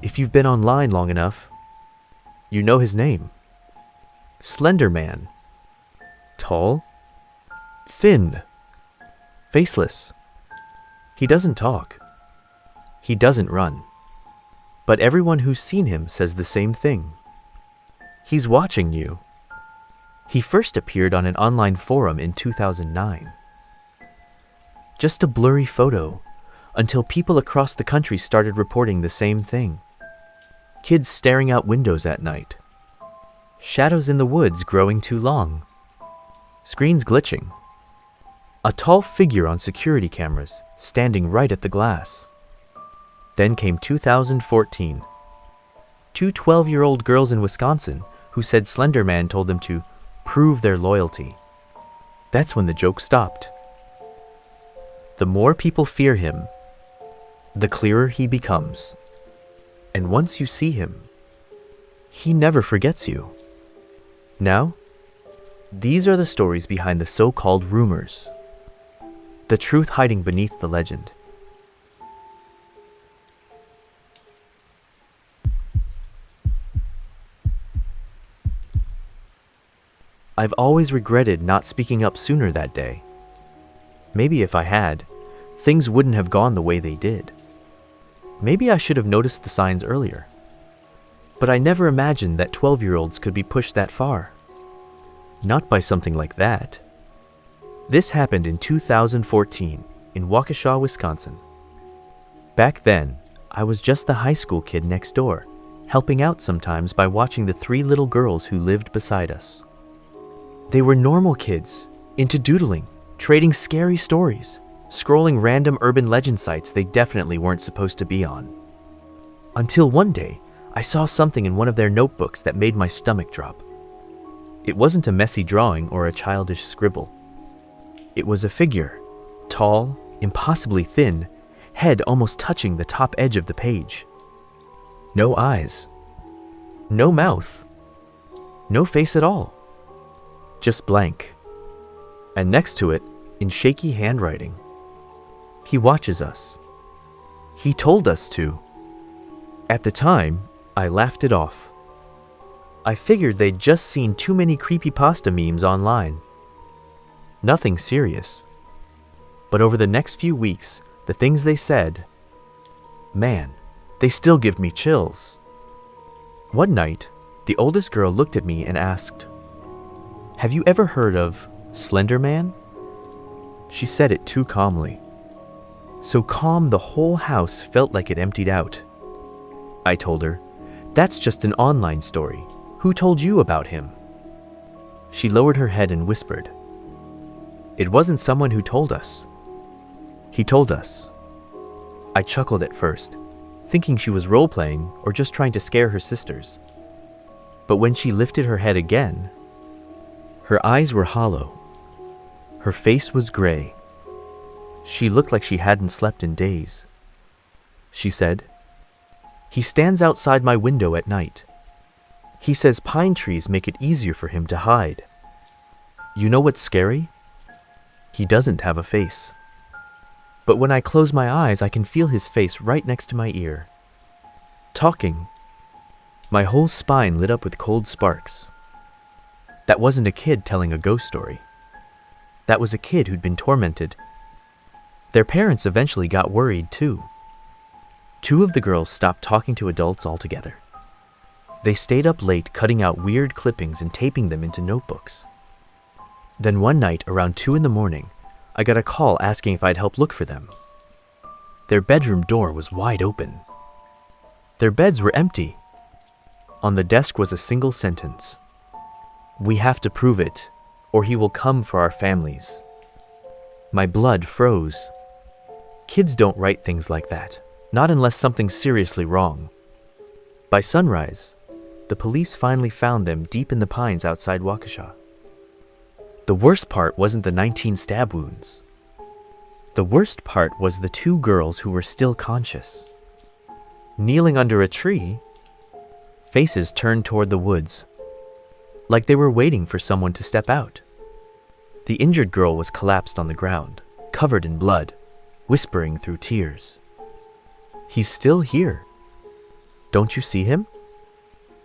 If you've been online long enough, you know his name. Slender Man. Tall, thin, faceless. He doesn't talk. He doesn't run. But everyone who's seen him says the same thing. He's watching you. He first appeared on an online forum in 2009. Just a blurry photo, until people across the country started reporting the same thing. Kids staring out windows at night. Shadows in the woods growing too long. Screens glitching. A tall figure on security cameras, standing right at the glass. Then came 2014. Two 12-year-old girls in Wisconsin who said Slender Man told them to prove their loyalty. That's when the joke stopped. The more people fear him, the clearer he becomes. And once you see him, he never forgets you. Now, these are the stories behind the so-called rumors. The truth hiding beneath the legend. I've always regretted not speaking up sooner that day. Maybe if I had, things wouldn't have gone the way they did. Maybe I should have noticed the signs earlier. But I never imagined that 12-year-olds could be pushed that far. Not by something like that. This happened in 2014 in Waukesha, Wisconsin. Back then, I was just the high school kid next door, helping out sometimes by watching the 3 little girls who lived beside us. They were normal kids, into doodling, trading scary stories, scrolling random urban legend sites they definitely weren't supposed to be on. Until one day, I saw something in one of their notebooks that made my stomach drop. It wasn't a messy drawing or a childish scribble. It was a figure, tall, impossibly thin, head almost touching the top edge of the page. No eyes. No mouth. No face at all. Just blank. And next to it, in shaky handwriting, he watches us. He told us to. At the time, I laughed it off. I figured they'd just seen too many creepypasta memes online. Nothing serious. But over the next few weeks, the things they said, man, they still give me chills. One night, the oldest girl looked at me and asked, "Have you ever heard of Slender Man?" She said it too calmly. So calm the whole house felt like it emptied out. I told her, "That's just an online story. Who told you about him?" She lowered her head and whispered, "It wasn't someone who told us. He told us." I chuckled at first, thinking she was role-playing or just trying to scare her sisters. But when she lifted her head again, her eyes were hollow. Her face was gray. She looked like she hadn't slept in days. She said, "He stands outside my window at night. He says pine trees make it easier for him to hide. You know what's scary? He doesn't have a face. But when I close my eyes, I can feel his face right next to my ear. Talking." My whole spine lit up with cold sparks. That wasn't a kid telling a ghost story. That was a kid who'd been tormented. Their parents eventually got worried too. 2 of the girls stopped talking to adults altogether. They stayed up late cutting out weird clippings and taping them into notebooks. Then one night around 2 in the morning, I got a call asking if I'd help look for them. Their bedroom door was wide open. Their beds were empty. On the desk was a single sentence. "We have to prove it, or he will come for our families." My blood froze. Kids don't write things like that, not unless something's seriously wrong. By sunrise, the police finally found them deep in the pines outside Waukesha. The worst part wasn't the 19 stab wounds. The worst part was the 2 girls who were still conscious. Kneeling under a tree, faces turned toward the woods, like they were waiting for someone to step out. The injured girl was collapsed on the ground, covered in blood, whispering through tears, "He's still here. Don't you see him?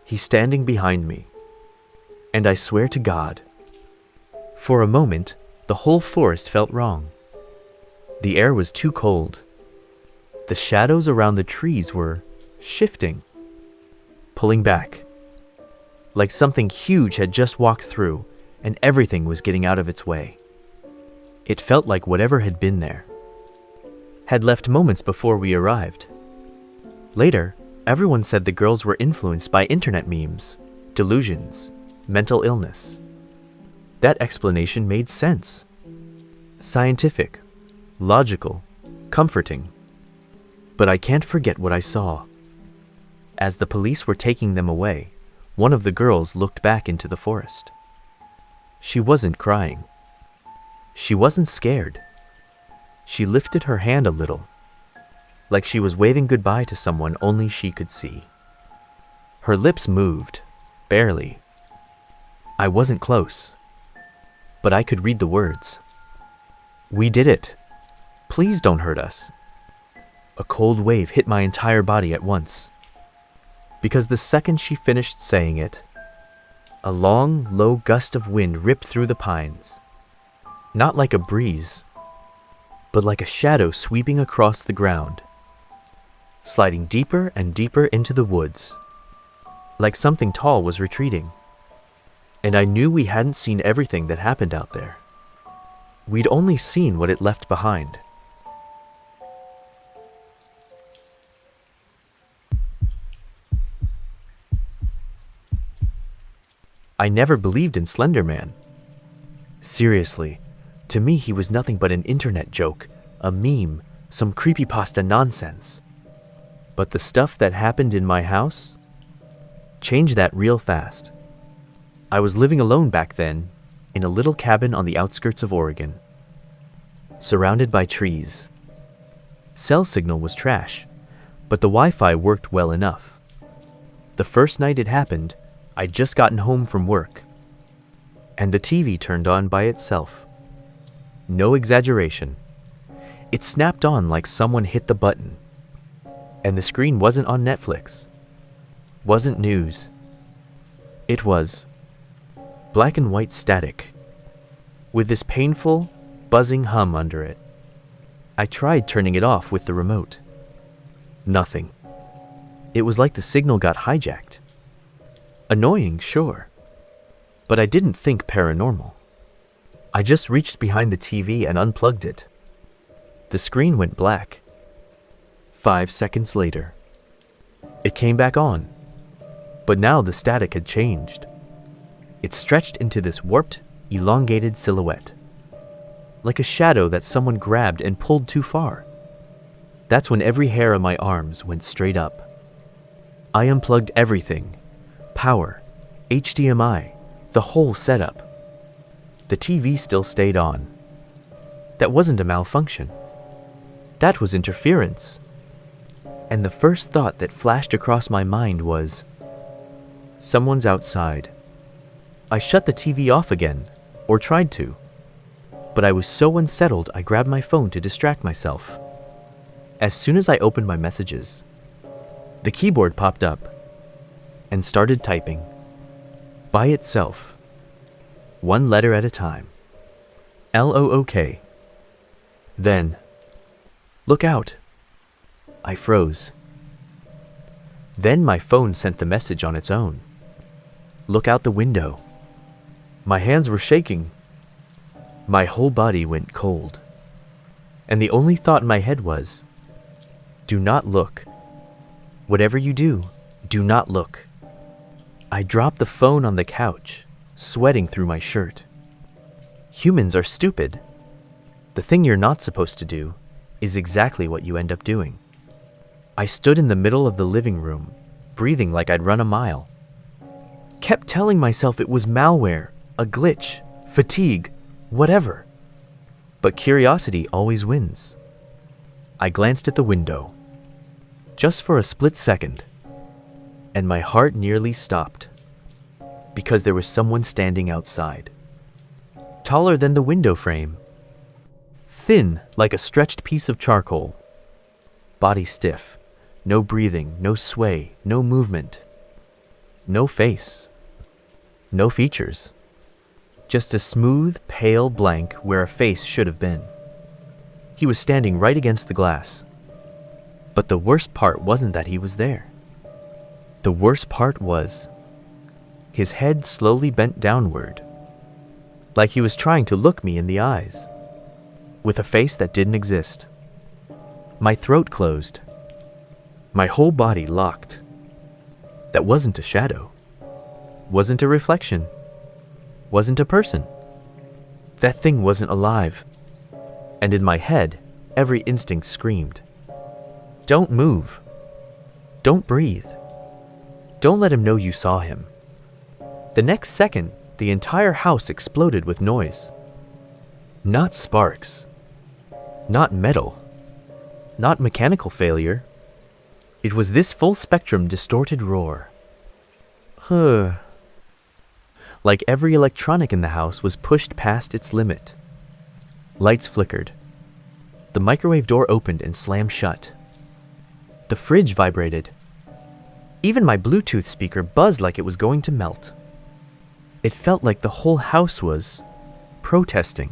He's standing behind me. And I swear to God. For a moment, the whole forest felt wrong. The air was too cold. The shadows around the trees were shifting, pulling back, like something huge had just walked through and everything was getting out of its way. It felt like whatever had been there had left moments before we arrived. Later, everyone said the girls were influenced by internet memes, delusions, mental illness. That explanation made sense. Scientific, logical, comforting. But I can't forget what I saw. As the police were taking them away, one of the girls looked back into the forest. She wasn't crying. She wasn't scared. She lifted her hand a little, like she was waving goodbye to someone only she could see. Her lips moved, barely. I wasn't close, but I could read the words. "We did it. Please don't hurt us." A cold wave hit my entire body at once, because the second she finished saying it, a long, low gust of wind ripped through the pines. Not like a breeze, but like a shadow sweeping across the ground, sliding deeper and deeper into the woods, like something tall was retreating. And I knew we hadn't seen everything that happened out there. We'd only seen what it left behind. I never believed in Slender Man. Seriously, to me he was nothing but an internet joke, a meme, some creepypasta nonsense. But the stuff that happened in my house changed that real fast. I was living alone back then, in a little cabin on the outskirts of Oregon, surrounded by trees. Cell signal was trash, but the Wi-Fi worked well enough. The first night it happened, I'd just gotten home from work, and the TV turned on by itself. No exaggeration. It snapped on like someone hit the button. And the screen wasn't on Netflix, wasn't news. It was black and white static, with this painful, buzzing hum under it. I tried turning it off with the remote. Nothing. It was like the signal got hijacked. Annoying, sure, but I didn't think paranormal. I just reached behind the TV and unplugged it. The screen went black. 5 seconds later, it came back on, but now the static had changed. It stretched into this warped, elongated silhouette, like a shadow that someone grabbed and pulled too far. That's when every hair on my arms went straight up. I unplugged everything. Power, HDMI, the whole setup. The TV still stayed on. That wasn't a malfunction. That was interference. And the first thought that flashed across my mind was, someone's outside. I shut the TV off again, or tried to. But I was so unsettled I grabbed my phone to distract myself. As soon as I opened my messages, the keyboard popped up and started typing. By itself. One letter at a time. LOOK. Then, look out. I froze. Then my phone sent the message on its own. Look out the window. My hands were shaking. My whole body went cold. And the only thought in my head was, do not look. Whatever you do not look. I dropped the phone on the couch, sweating through my shirt. Humans are stupid. The thing you're not supposed to do is exactly what you end up doing. I stood in the middle of the living room, breathing like I'd run a mile. Kept telling myself it was malware, a glitch, fatigue, whatever. But curiosity always wins. I glanced at the window, just for a split second, and my heart nearly stopped, because there was someone standing outside. Taller than the window frame. Thin like a stretched piece of charcoal. Body stiff, no breathing, no sway, no movement, no face, no features. Just a smooth, pale blank where a face should have been. He was standing right against the glass. But the worst part wasn't that he was there. The worst part was his head slowly bent downward, like he was trying to look me in the eyes, with a face that didn't exist. My throat closed. My whole body locked. That wasn't a shadow. Wasn't a reflection. Wasn't a person. That thing wasn't alive. And in my head, every instinct screamed, "Don't move. Don't breathe. Don't let him know you saw him." The next second, the entire house exploded with noise. Not sparks. Not metal. Not mechanical failure. It was this full-spectrum distorted roar. Like every electronic in the house was pushed past its limit. Lights flickered. The microwave door opened and slammed shut. The fridge vibrated. Even my Bluetooth speaker buzzed like it was going to melt. It felt like the whole house was protesting,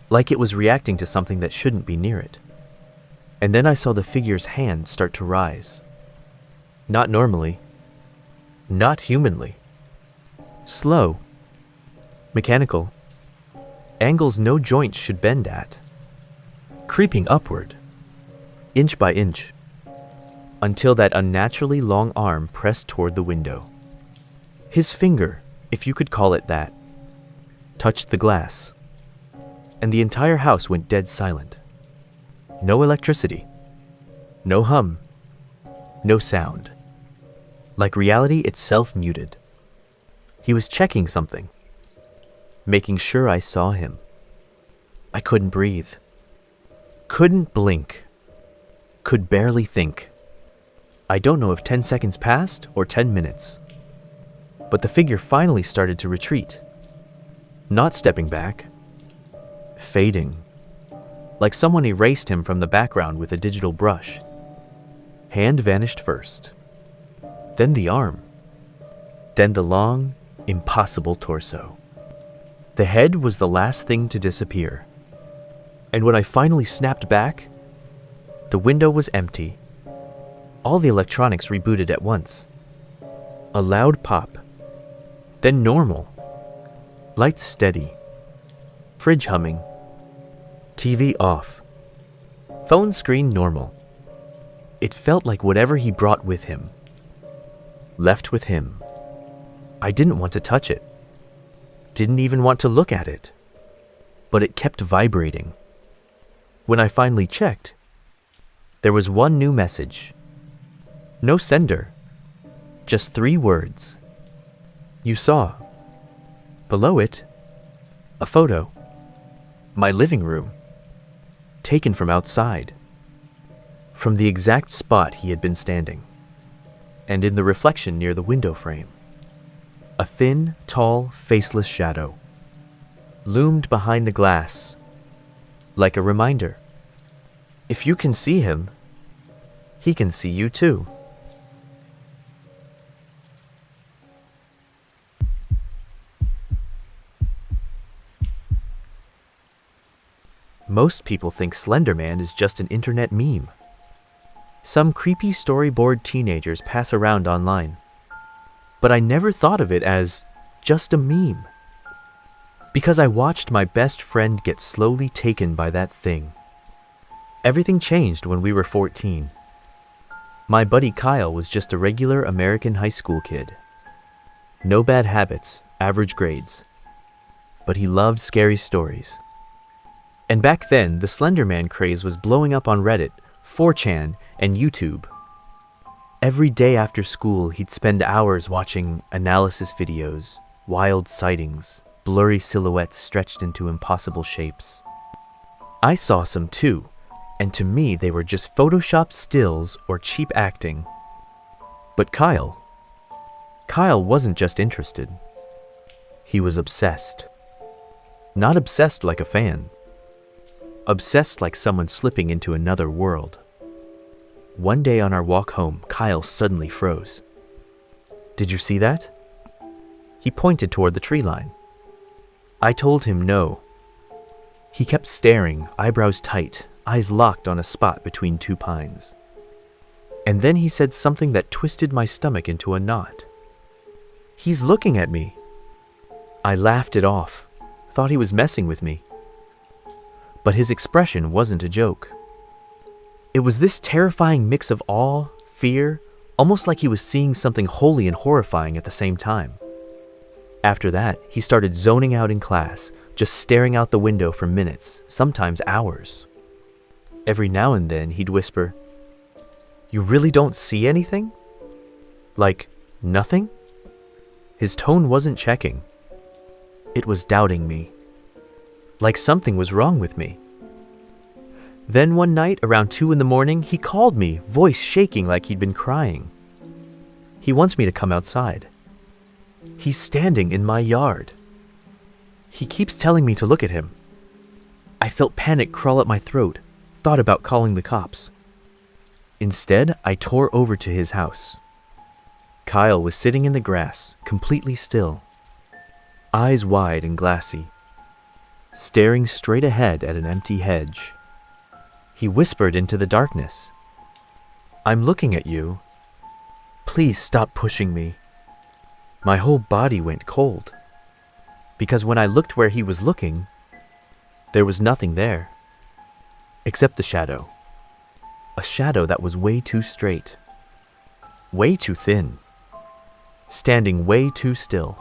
like it was reacting to something that shouldn't be near it. And then I saw the figure's hand start to rise. Not normally. Not humanly. Slow. Mechanical. Angles no joints should bend at. Creeping upward. Inch by inch. Until that unnaturally long arm pressed toward the window. His finger, if you could call it that, touched the glass. And the entire house went dead silent. No electricity. No hum. No sound. Like reality itself muted. He was checking something. Making sure I saw him. I couldn't breathe. Couldn't blink. Could barely think. I don't know if 10 seconds passed or 10 minutes. But the figure finally started to retreat. Not stepping back. Fading. Like someone erased him from the background with a digital brush. Hand vanished first. Then the arm. Then the long, impossible torso. The head was the last thing to disappear. And when I finally snapped back, the window was empty. All the electronics rebooted at once. A loud pop. Then normal. Lights steady. Fridge humming. TV off. Phone screen normal. It felt like whatever he brought with him. Left with him. I didn't want to touch it. Didn't even want to look at it. But it kept vibrating. When I finally checked, there was one new message. No sender. Just 3 words. You saw. Below it, a photo. My living room. Taken from outside. From the exact spot he had been standing. And in the reflection near the window frame. A thin, tall, faceless shadow. Loomed behind the glass. Like a reminder. If you can see him, he can see you too. Most people think Slender Man is just an internet meme. Some creepy storyboard teenagers pass around online. But I never thought of it as just a meme. Because I watched my best friend get slowly taken by that thing. Everything changed when we were 14. My buddy Kyle was just a regular American high school kid. No bad habits, average grades. But he loved scary stories. And back then, the Slender Man craze was blowing up on Reddit, 4chan, and YouTube. Every day after school, he'd spend hours watching analysis videos, wild sightings, blurry silhouettes stretched into impossible shapes. I saw some too, and to me they were just photoshopped stills or cheap acting. But Kyle wasn't just interested. He was obsessed. Not obsessed like a fan. Obsessed like someone slipping into another world. One day on our walk home, Kyle suddenly froze. "Did you see that?" He pointed toward the tree line. I told him no. He kept staring, eyebrows tight, eyes locked on a spot between two pines. And then he said something that twisted my stomach into a knot. "He's looking at me." I laughed it off, thought he was messing with me. But his expression wasn't a joke. It was this terrifying mix of awe, fear, almost like he was seeing something holy and horrifying at the same time. After that, he started zoning out in class, just staring out the window for minutes, sometimes hours. Every now and then, he'd whisper, "You really don't see anything?" Like, nothing? His tone wasn't checking. It was doubting me. Like something was wrong with me. Then one night, around 2 a.m, he called me, voice shaking like he'd been crying. He wants me to come outside. He's standing in my yard. He keeps telling me to look at him. I felt panic crawl up my throat, thought about calling the cops. Instead, I tore over to his house. Kyle was sitting in the grass, completely still, eyes wide and glassy, staring straight ahead at an empty hedge. He whispered into the darkness, "I'm looking at you. Please stop pushing me." My whole body went cold, because when I looked where he was looking, there was nothing there, except the shadow. A shadow that was way too straight, way too thin, standing way too still.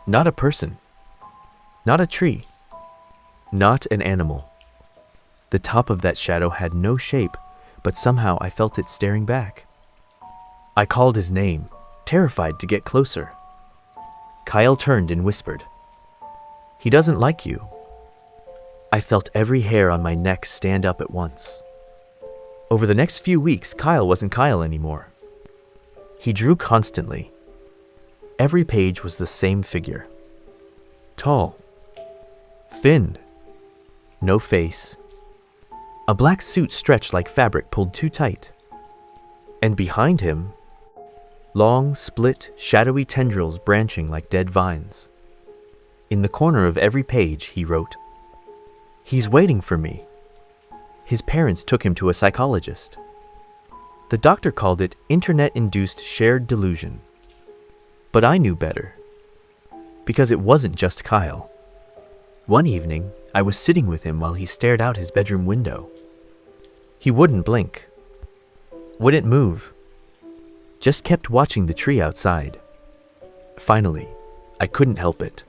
Not a person, not a tree, not an animal. The top of that shadow had no shape, but somehow I felt it staring back. I called his name, terrified to get closer. Kyle turned and whispered, "He doesn't like you." I felt every hair on my neck stand up at once. Over the next few weeks, Kyle wasn't Kyle anymore. He drew constantly. Every page was the same figure. Tall, thin, no face. A black suit stretched like fabric pulled too tight. And behind him, long, split, shadowy tendrils branching like dead vines. In the corner of every page, he wrote, "He's waiting for me." His parents took him to a psychologist. The doctor called it internet-induced shared delusion. But I knew better, because it wasn't just Kyle. One evening, I was sitting with him while he stared out his bedroom window. He wouldn't blink, wouldn't move, just kept watching the tree outside. Finally, I couldn't help it.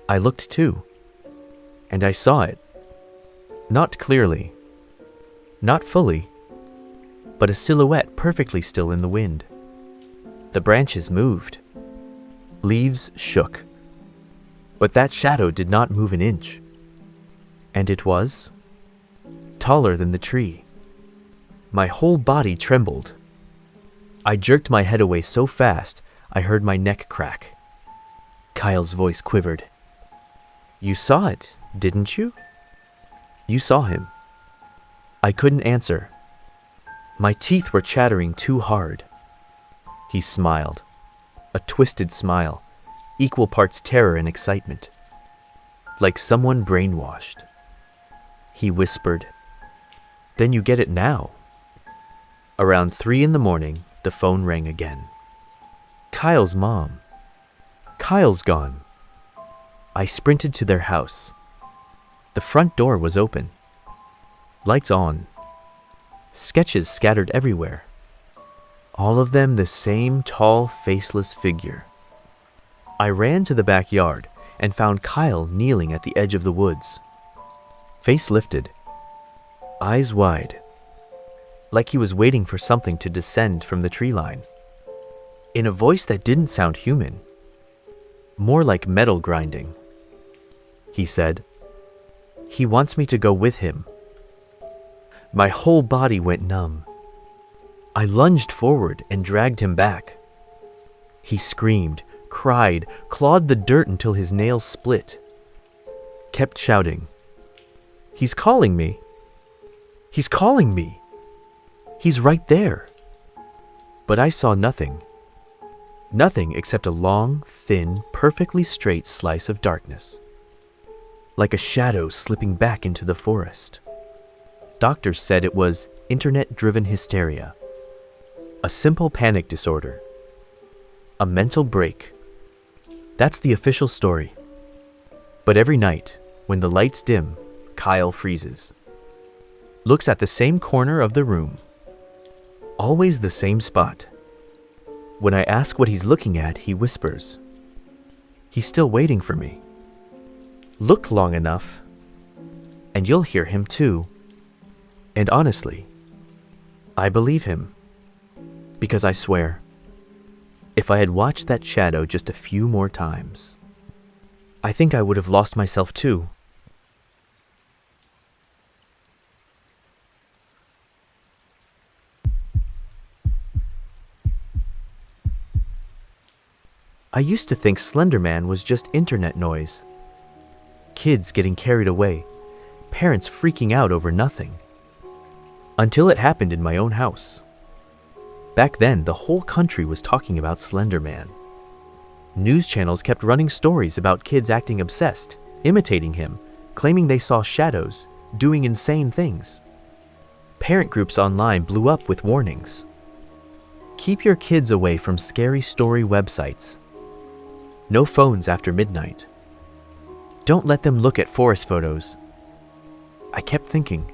I looked too, and I saw it. Not clearly, not fully, but a silhouette perfectly still in the wind. The branches moved, leaves shook, but that shadow did not move an inch. And it was taller than the tree. My whole body trembled. I jerked my head away so fast, I heard my neck crack. Kyle's voice quivered. "You saw it, didn't you? You saw him." I couldn't answer. My teeth were chattering too hard. He smiled, a twisted smile, equal parts terror and excitement, like someone brainwashed. He whispered, "Then you get it now." Around 3 a.m, the phone rang again. Kyle's mom. Kyle's gone. I sprinted to their house. The front door was open. Lights on. Sketches scattered everywhere. All of them the same tall, faceless figure. I ran to the backyard and found Kyle kneeling at the edge of the woods. Face lifted, eyes wide, like he was waiting for something to descend from the tree line. In a voice that didn't sound human, more like metal grinding, he said, "He wants me to go with him." My whole body went numb. I lunged forward and dragged him back. He screamed, cried, clawed the dirt until his nails split, kept shouting, "He's calling me! He's calling me!" He's right there. But I saw nothing. Nothing except a long, thin, perfectly straight slice of darkness. Like a shadow slipping back into the forest. Doctors said it was internet-driven hysteria. A simple panic disorder. A mental break. That's the official story. But every night, when the lights dim, Kyle freezes. Looks at the same corner of the room. Always the same spot. When I ask what he's looking at, he whispers. He's still waiting for me. Look long enough, and you'll hear him too. And honestly, I believe him. Because I swear, if I had watched that shadow just a few more times, I think I would have lost myself too. I used to think Slender Man was just internet noise. Kids getting carried away, parents freaking out over nothing. Until it happened in my own house. Back then, the whole country was talking about Slender Man. News channels kept running stories about kids acting obsessed, imitating him, claiming they saw shadows, doing insane things. Parent groups online blew up with warnings. Keep your kids away from scary story websites. No phones after midnight. Don't let them look at forest photos. I kept thinking,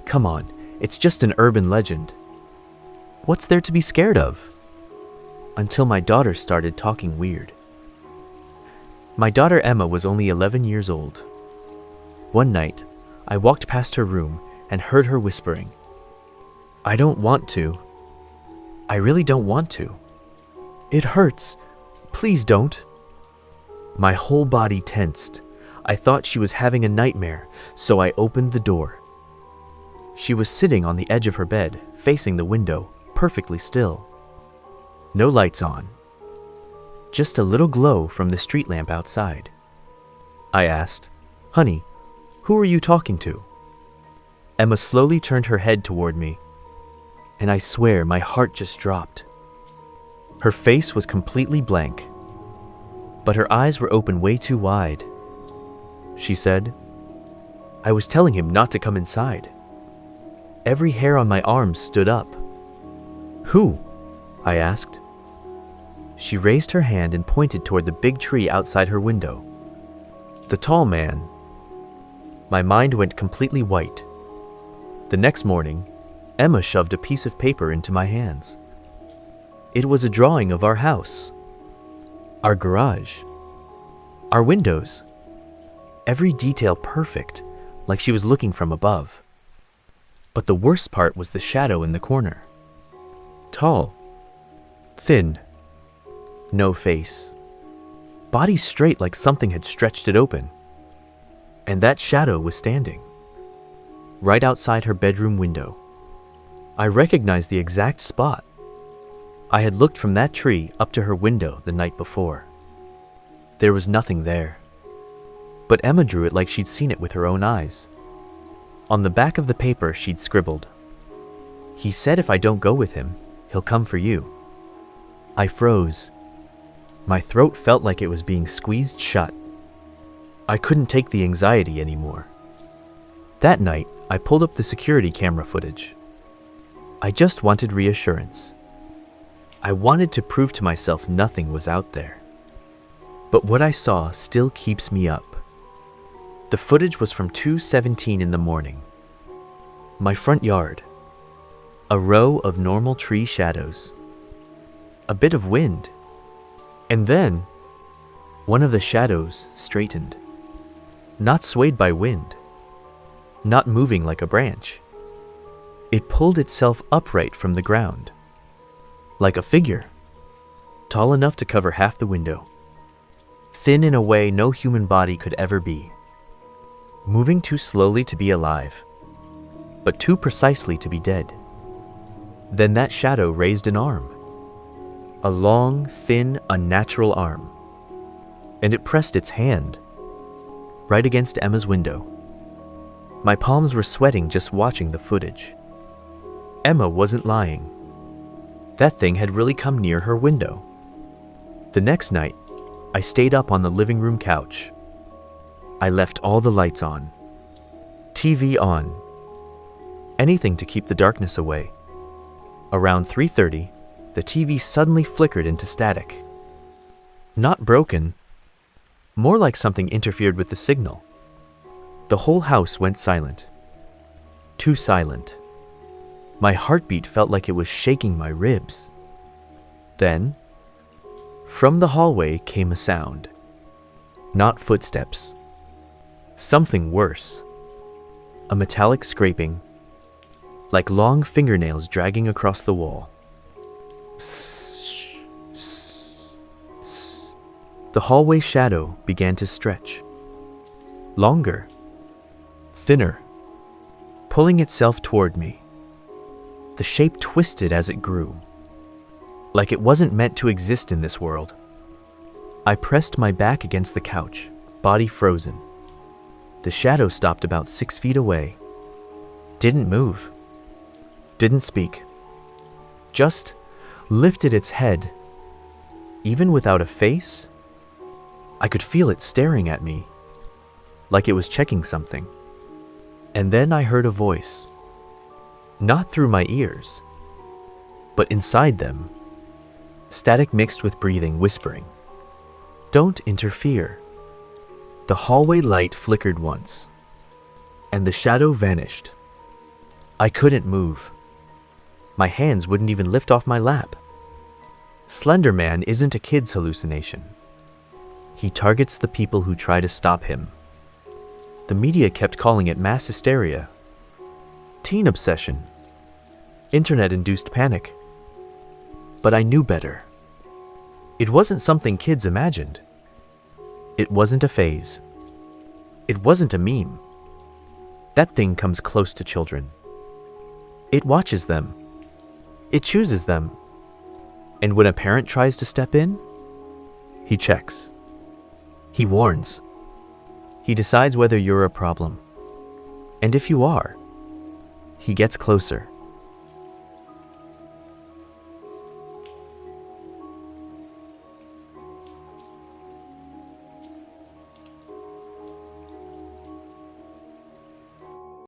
come on, it's just an urban legend. What's there to be scared of? Until my daughter started talking weird. My daughter Emma was only 11 years old. One night, I walked past her room and heard her whispering, I don't want to. I really don't want to. It hurts. Please don't. My whole body tensed. I thought she was having a nightmare, so I opened the door. She was sitting on the edge of her bed, facing the window, perfectly still. No lights on. Just a little glow from the street lamp outside. I asked, Honey, who are you talking to? Emma slowly turned her head toward me, and I swear my heart just dropped. Her face was completely blank, but her eyes were open way too wide. She said, I was telling him not to come inside. Every hair on my arms stood up. Who? I asked. She raised her hand and pointed toward the big tree outside her window. The tall man. My mind went completely white. The next morning, Emma shoved a piece of paper into my hands. It was a drawing of our house, our garage, our windows. Every detail perfect, like she was looking from above. But the worst part was the shadow in the corner. Tall, thin, no face, body straight like something had stretched it open. And that shadow was standing, right outside her bedroom window. I recognized the exact spot. I had looked from that tree up to her window the night before. There was nothing there. But Emma drew it like she'd seen it with her own eyes. On the back of the paper, she'd scribbled, He said if I don't go with him, he'll come for you. I froze. My throat felt like it was being squeezed shut. I couldn't take the anxiety anymore. That night, I pulled up the security camera footage. I just wanted reassurance. I wanted to prove to myself nothing was out there. But what I saw still keeps me up. The footage was from 2:17 in the morning. My front yard. A row of normal tree shadows. A bit of wind. And then, one of the shadows straightened. Not swayed by wind. Not moving like a branch. It pulled itself upright from the ground. Like a figure. Tall enough to cover half the window. Thin in a way no human body could ever be. Moving too slowly to be alive, but too precisely to be dead. Then that shadow raised an arm. A long, thin, unnatural arm. And it pressed its hand right against Emma's window. My palms were sweating just watching the footage. Emma wasn't lying. That thing had really come near her window. The next night, I stayed up on the living room couch. I left all the lights on. TV on. Anything to keep the darkness away. Around 3:30, the TV suddenly flickered into static. Not broken, more like something interfered with the signal. The whole house went silent. Too silent. My heartbeat felt like it was shaking my ribs. Then, from the hallway came a sound. Not footsteps. Something worse. A metallic scraping, like long fingernails dragging across the wall. The hallway shadow began to stretch. Longer. Thinner. Pulling itself toward me. The shape twisted as it grew. Like it wasn't meant to exist in this world. I pressed my back against the couch, body frozen. The shadow stopped about 6 feet away. Didn't move. Didn't speak. Just lifted its head. Even without a face, I could feel it staring at me, like it was checking something. And then I heard a voice. Not through my ears, but inside them. Static mixed with breathing, whispering. Don't interfere. The hallway light flickered once, and the shadow vanished. I couldn't move. My hands wouldn't even lift off my lap. Slender Man isn't a kid's hallucination. He targets the people who try to stop him. The media kept calling it mass hysteria, teen obsession, internet-induced panic. But I knew better. It wasn't something kids imagined. It wasn't a phase. It wasn't a meme. That thing comes close to children. It watches them. It chooses them. And when a parent tries to step in, he checks. He warns. He decides whether you're a problem. And if you are, he gets closer.